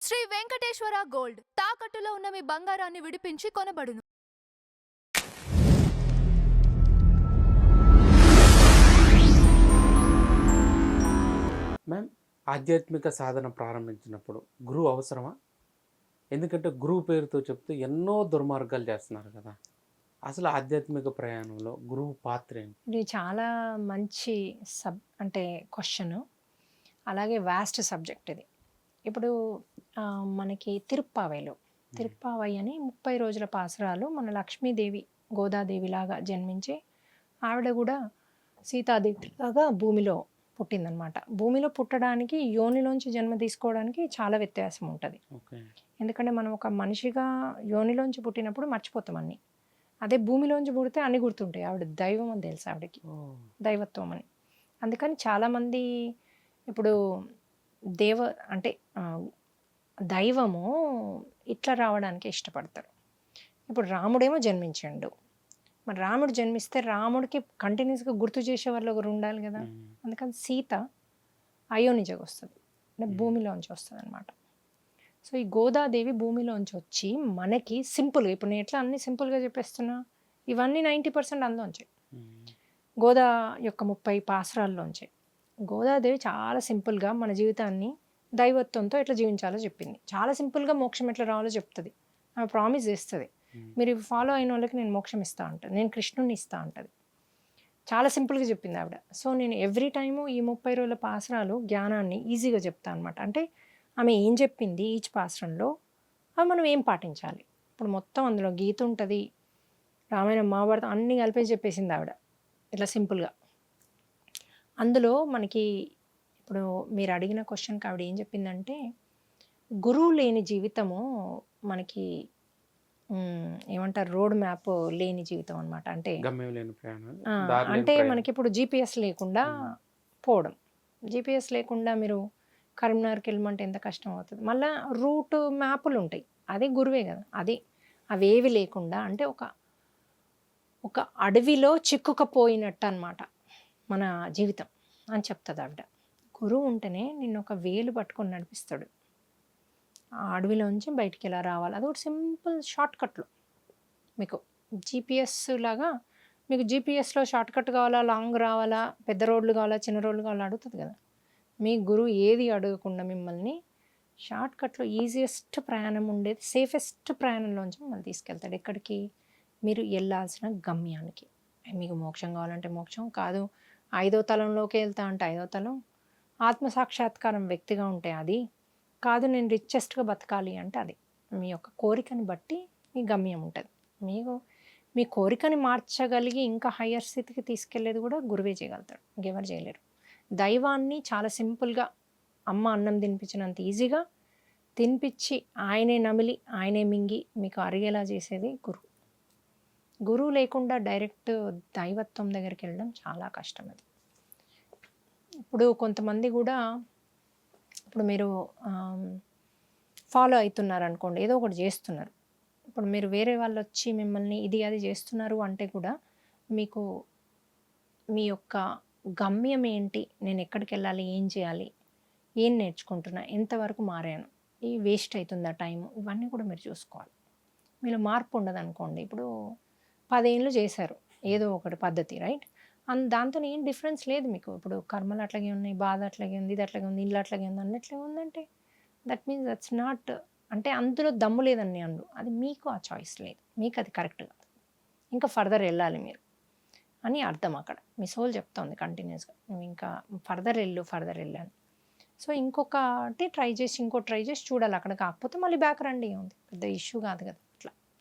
Shri Venkateswara gold తాకట్టులో ఉన్న మీ బంగారాన్ని విడిపించి కొనబడును. మ్యామ్, ఆధ్యాత్మిక సాధన ప్రారంభించినప్పుడు గురువు అవసరమా? ఎందుకంటే గురువు పేరుతో చెప్తూ ఎన్నో దుర్మార్గాలు చేస్తున్నారు కదా. అసలు ఆధ్యాత్మిక ప్రయాణంలో గురువు పాత్ర ఏంటి? ఇది చాలా మంచి అంటే క్వశ్చన్. అలాగే వాస్ట్ సబ్జెక్ట్ ఇది. ఇప్పుడు మనకి తిరుప్పావై అని 30 రోజుల పాసురాలు మన లక్ష్మీదేవి గోదాదేవిలాగా జన్మించి ఆవిడ కూడా సీతాదేవిలాగా భూమిలో పుట్టిందనమాట. భూమిలో పుట్టడానికి యోనిలోంచి జన్మ తీసుకోవడానికి చాలా వ్యత్యాసం ఉంటుంది. ఎందుకంటే మనం ఒక మనిషిగా యోనిలోంచి పుట్టినప్పుడు మర్చిపోతాం అన్నీ. అదే భూమిలోంచి పుడితే అన్ని గుర్తుంటాయి. ఆవిడ దైవం అని తెలుసు ఆవిడకి, దైవత్వం అని. అందుకని చాలామంది ఇప్పుడు అంటే దైవము ఇట్లా రావడానికి ఇష్టపడతారు. ఇప్పుడు రాముడేమో జన్మించాడు. మరి రాముడు జన్మిస్తే రాముడికి కంటిన్యూస్గా గుర్తు చేసే వాళ్ళు ఒకరు ఉండాలి కదా. అందుకని సీత అయోనిజగా వస్తుంది, అంటే భూమిలోంచి వస్తుంది అనమాట. సో ఈ గోదాదేవి భూమిలోంచి వచ్చి మనకి సింపుల్గా, ఇప్పుడు నేను ఎట్లా అన్ని సింపుల్గా చెప్పేస్తున్నా, ఇవన్నీ 90% అందులోంచి, గోదా యొక్క 30 పాసురాల్లోంచి. గోదాదేవి చాలా సింపుల్గా మన జీవితాన్ని దైవత్వంతో ఎట్లా జీవించాలో చెప్పింది. చాలా సింపుల్గా మోక్షం ఎట్లా రావాలో చెప్తుంది. ఆమె ప్రామిస్ చేస్తుంది, మీరు ఫాలో అయిన వాళ్ళకి నేను మోక్షం ఇస్తా అంటుంది, నేను కృష్ణుని ఇస్తా అంటుంది. చాలా సింపుల్గా చెప్పింది ఆవిడ. సో నేను ఎవ్రీ టైము ఈ 30 రోజుల పాసురాలు జ్ఞానాన్ని ఈజీగా చెప్తాను అనమాట. అంటే ఆమె ఏం చెప్పింది ఈచ్ పాసురంలో, అవి మనం ఏం పాటించాలి. ఇప్పుడు మొత్తం అందులో గీత ఉంటుంది, రామాయణం మహాభారతం అన్నీ కలిపేసి చెప్పేసింది ఆవిడ ఇట్లా సింపుల్గా. అందులో మనకి ఇప్పుడు మీరు అడిగిన క్వశ్చన్కి ఆవిడ ఏం చెప్పిందంటే, గురువు లేని జీవితము మనకి ఏమంటారు, రోడ్ మ్యాప్ లేని జీవితం అనమాట. అంటే మనకి ఇప్పుడు GPS లేకుండా పోవడం, GPS లేకుండా మీరు కరీంనగర్కి వెళ్ళమంటే ఎంత కష్టం అవుతుంది. మళ్ళీ రూట్ మ్యాపులు ఉంటాయి, అదే గురువే కదా. అది అవేవి లేకుండా, అంటే ఒక అడవిలో చిక్కుకపోయినట్టు అనమాట మన జీవితం అని చెప్తుంది ఆవిడ. గురువు ఉంటేనే నిన్ను ఒక వేలు పట్టుకొని నడిపిస్తాడు, ఆ అడవిలోంచి బయటికి ఎలా రావాలి. అది ఒక సింపుల్ షార్ట్కట్లో మీకు GPS లాగా. మీకు GPSలో షార్ట్కట్ కావాలా, లాంగ్ రావాలా, పెద్ద రోడ్లు కావాలా, చిన్న రోడ్లు కావాలా అడుగుతుంది కదా. మీ గురువు ఏది అడగకుండా మిమ్మల్ని షార్ట్కట్లో ఈజియెస్ట్ ప్రయాణం ఉండేది, సేఫెస్ట్ ప్రయాణంలోంచి మిమ్మల్ని తీసుకెళ్తాడు ఎక్కడికి, మీరు వెళ్ళాల్సిన గమ్యానికి. మీకు మోక్షం కావాలంటే మోక్షం కాదు, 5వ తలంలోకి వెళ్తా అంటే 5వ తలం, ఆత్మసాక్షాత్కారం వ్యక్తిగా ఉంటే అది కాదు, నేను రిచెస్ట్గా బతకాలి అంటే అది. మీ యొక్క కోరికని బట్టి మీ గమ్యం ఉంటుంది. మీ కోరికని మార్చగలిగి ఇంకా హయ్యర్ స్థితికి తీసుకెళ్లేది కూడా గురువే చేయగలుగుతాడు, ఇంకెవరు చేయలేరు. దైవాన్ని చాలా సింపుల్గా అమ్మ అన్నం తినిపించినంత ఈజీగా తినిపించి ఆయనే నమిలి ఆయనే మింగి మీకు అరిగేలా చేసేది గురువు. గురువు లేకుండా డైరెక్ట్ దైవత్వం దగ్గరికి వెళ్ళడం చాలా కష్టం. అది ఇప్పుడు కొంతమంది కూడా, ఇప్పుడు మీరు ఫాలో అవుతున్నారు అనుకోండి, ఏదో ఒకటి చేస్తున్నారు. ఇప్పుడు మీరు వేరే వాళ్ళు వచ్చి మిమ్మల్ని ఇది అది చేస్తున్నారు అంటే కూడా మీకు మీ యొక్క గమ్యం ఏంటి, నేను ఎక్కడికి వెళ్ళాలి, ఏం చేయాలి, ఏం నేర్చుకుంటున్నా, ఎంతవరకు మారాను, ఈ వేస్ట్ అవుతుందా టైం, ఇవన్నీ కూడా మీరు చూసుకోవాలి. మీలో మార్పు ఉండదు అనుకోండి. ఇప్పుడు 10 ఏళ్ళు చేశారు ఏదో ఒకటి పద్ధతి, రైట్, దాంతో ఏం డిఫరెన్స్ లేదు మీకు. ఇప్పుడు కర్మలు అట్లాగే ఉన్నాయి, బాధ అట్లాగే ఉంది, ఇది అట్లాగే ఉంది, ఇల్లు అట్లాగే ఉంది, అన్ని అట్లాగే ఉందంటే దట్ మీన్స్ దట్స్ నాట్, అంటే అందులో దమ్ము లేదని అండు, అది మీకు ఆ చాయిస్ లేదు, మీకు అది కరెక్ట్ కాదు, ఇంకా ఫర్దర్ వెళ్ళాలి మీరు అని అర్థం. అక్కడ మీ సోల్ చెప్తుంది కంటిన్యూస్గా, నువ్వు ఇంకా ఫర్దర్ వెళ్ళాను. సో ఇంకొకటి ట్రై చేసి చూడాలి, అక్కడ కాకపోతే మళ్ళీ బ్యాక్ రండి, ఉంది పెద్ద ఇష్యూ కాదు కదా.